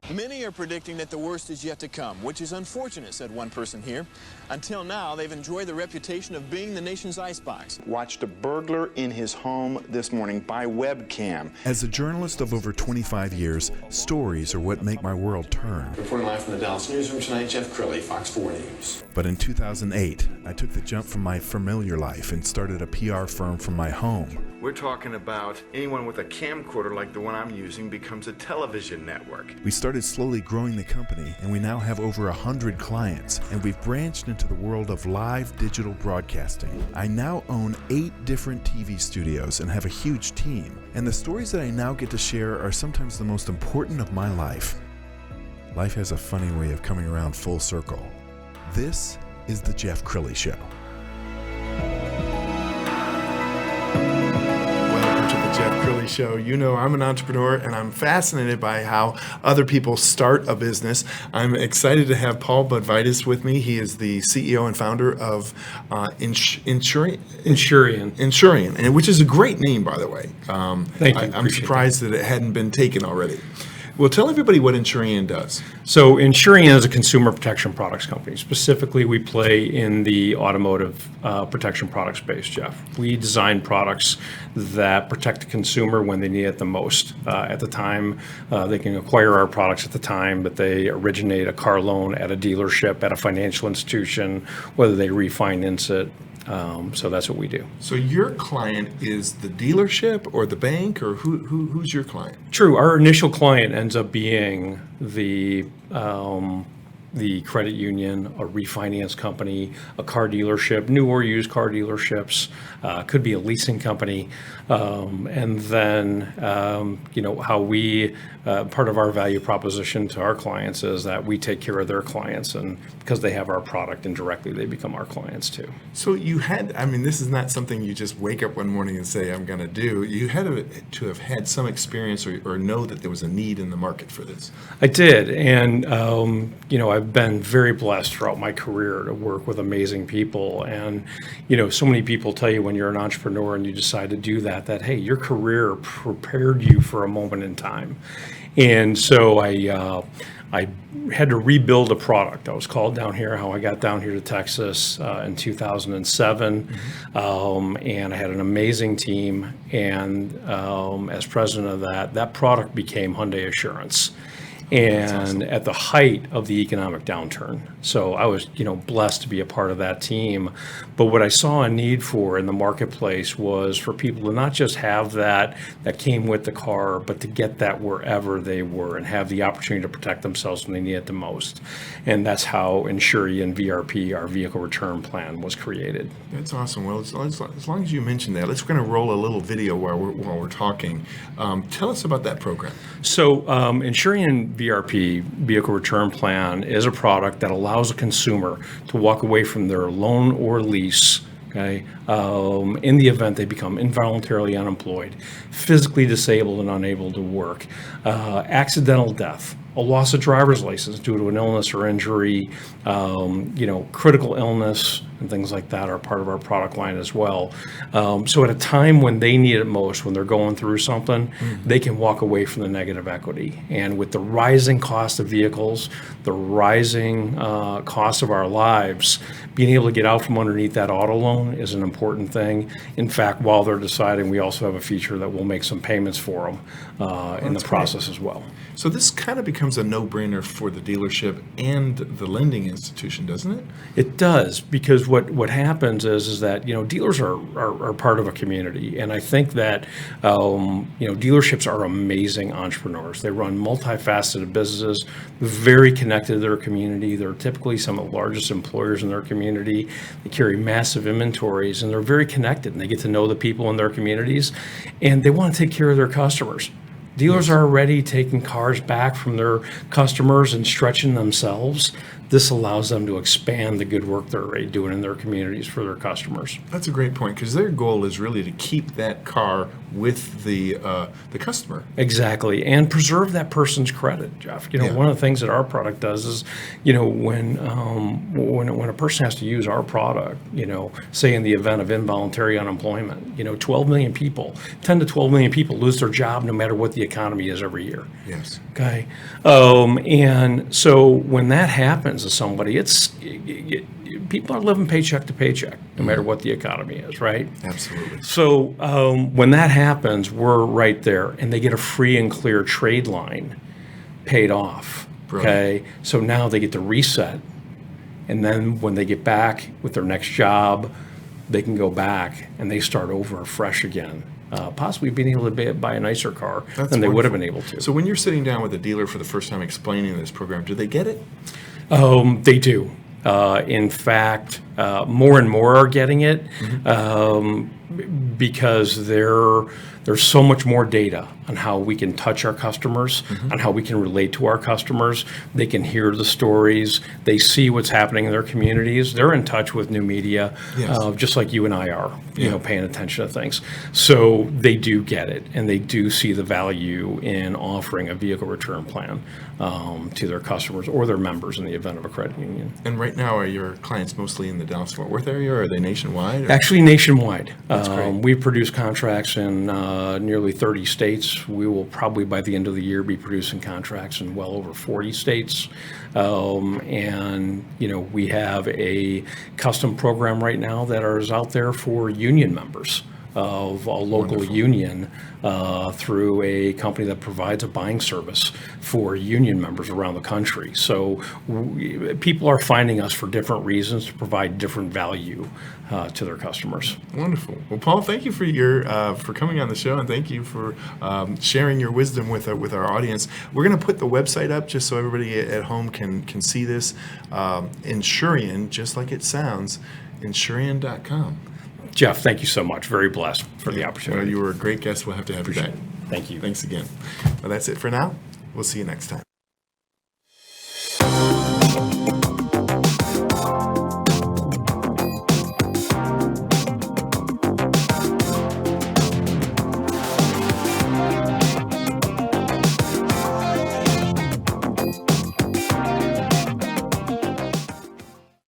Many are predicting that the worst is yet to come, which is unfortunate, said one person here. Until now, they've enjoyed the reputation of being the nation's icebox. Watched a burglar in his home this morning by webcam. As a journalist of over 25 years, stories are what make my world turn. Reporting live from the Dallas newsroom tonight, Jeff Crilley, Fox 4 News. But in 2008, I took the jump from my familiar life and started a PR firm from my home. We're talking about anyone with a camcorder like the one I'm using becomes a television network. We started slowly growing the company, and we now have over 100 clients, and we've branched into the world of live digital broadcasting. I now own 8 different TV studios and have a huge team, and the stories that I now get to share are sometimes the most important of my life. Life has a funny way of coming around full circle. This is the Jeff Crilley Show. Jeff Crilley Show. You know, I'm an entrepreneur and I'm fascinated by how other people start a business. I'm excited to have Paul Budvitis with me. He is the CEO and founder of Insurian, and which is a great name, by the way. Thank you. I'm surprised that it hadn't been taken already. Well, tell everybody what Insurian does. So Insurian is a consumer protection products company. Specifically, we play in the automotive protection product space, Jeff. We design products that protect the consumer when they need it the most. At the time, they can acquire our products at the time that they originate a car loan at a dealership, at a financial institution, whether they refinance it. So that's what we do. So your client is the dealership or the bank, or who's your client? True. Our initial client ends up being the credit union, a refinance company, a car dealership, new or used car dealerships, could be a leasing company. And then, how we, part of our value proposition to our clients is that we take care of their clients, and because they have our product indirectly, they become our clients too. So you had, this is not something you just wake up one morning and say, I'm going to do. You had to have had some experience or know that there was a need in the market for this. I did. And, I've been very blessed throughout my career to work with amazing people. And, so many people tell you when you're an entrepreneur and you decide to do that, hey, your career prepared you for a moment in time. And so I had to rebuild a product. I was called down here, how I got down here to Texas in 2007. And I had an amazing team. And as president of that product became Hyundai Assurance. And at the height of the economic downturn. So I was, blessed to be a part of that team. But what I saw a need for in the marketplace was for people to not just have that came with the car, but to get that wherever they were and have the opportunity to protect themselves when they need it the most. And that's how Insurian VRP, our vehicle return plan, was created. That's awesome. Well, as long as you mentioned that, let's going to roll a little video while we're talking. Tell us about that program. So Insurian VRP, Vehicle Return Plan, is a product that allows a consumer to walk away from their loan or lease, in the event they become involuntarily unemployed, physically disabled and unable to work, accidental death, a loss of driver's license due to an illness or injury, critical illness and things like that are part of our product line as well. So at a time when they need it most, when they're going through something, they can walk away from the negative equity. And with the rising cost of vehicles, the rising cost of our lives, being able to get out from underneath that auto loan is an important thing. In fact, while they're deciding, we also have a feature that will make some payments for them in the process as well. So this kind of becomes a no-brainer for the dealership and the lending institution, doesn't it? It does, because what happens is that dealers are part of a community, and I think that dealerships are amazing entrepreneurs. They run multifaceted businesses, very connected to their community. They're typically some of the largest employers in their community. They carry massive inventories, and they're very connected, and they get to know the people in their communities, and they want to take care of their customers. Dealers are already taking cars back from their customers and stretching themselves. this allows them to expand the good work they're already doing in their communities for their customers. That's a great point, because their goal is really to keep that car with the customer. Exactly, and preserve that person's credit, Jeff. One of the things that our product does is, when a person has to use our product, say in the event of involuntary unemployment, 12 million people, 10 to 12 million people lose their job no matter what the economy is every year. Yes. Okay, and so when that happens to somebody, people are living paycheck to paycheck, no matter what the economy is, right? Absolutely. So when that happens, we're right there, and they get a free and clear trade line paid off. Brilliant. Okay, so now they get to reset, and then when they get back with their next job, they can go back and they start over fresh again. Possibly being able to buy a nicer car than they would have been able to. So when you're sitting down with a dealer for the first time explaining this program, do they get it? They do. In fact, more and more are getting it because there's so much more data on how we can touch our customers, on how we can relate to our customers. They can hear the stories. They see what's happening in their communities. They're in touch with new media, just like you and I are, paying attention to things. So they do get it, and they do see the value in offering a vehicle return plan to their customers or their members in the event of a credit union. And right now, are your clients mostly in the Dallas-Fort Worth area, or are they nationwide? Actually, nationwide. That's great. We produce contracts in nearly 30 states. We will probably, by the end of the year, be producing contracts in well over 40 states. And, we have a custom program right now that is out there for union members of a local Wonderful. union through a company that provides a buying service for union members around the country. So people are finding us for different reasons to provide different value to their customers. Wonderful. Well, Paul, thank you for your for coming on the show, and thank you for sharing your wisdom with our audience. We're going to put the website up just so everybody at home can see this. Insurian, just like it sounds, Insurian.com. Jeff, thank you so much. Very blessed for the opportunity. Well, you were a great guest. We'll have to have you back. Thank you. Thanks again. Well, that's it for now. We'll see you next time.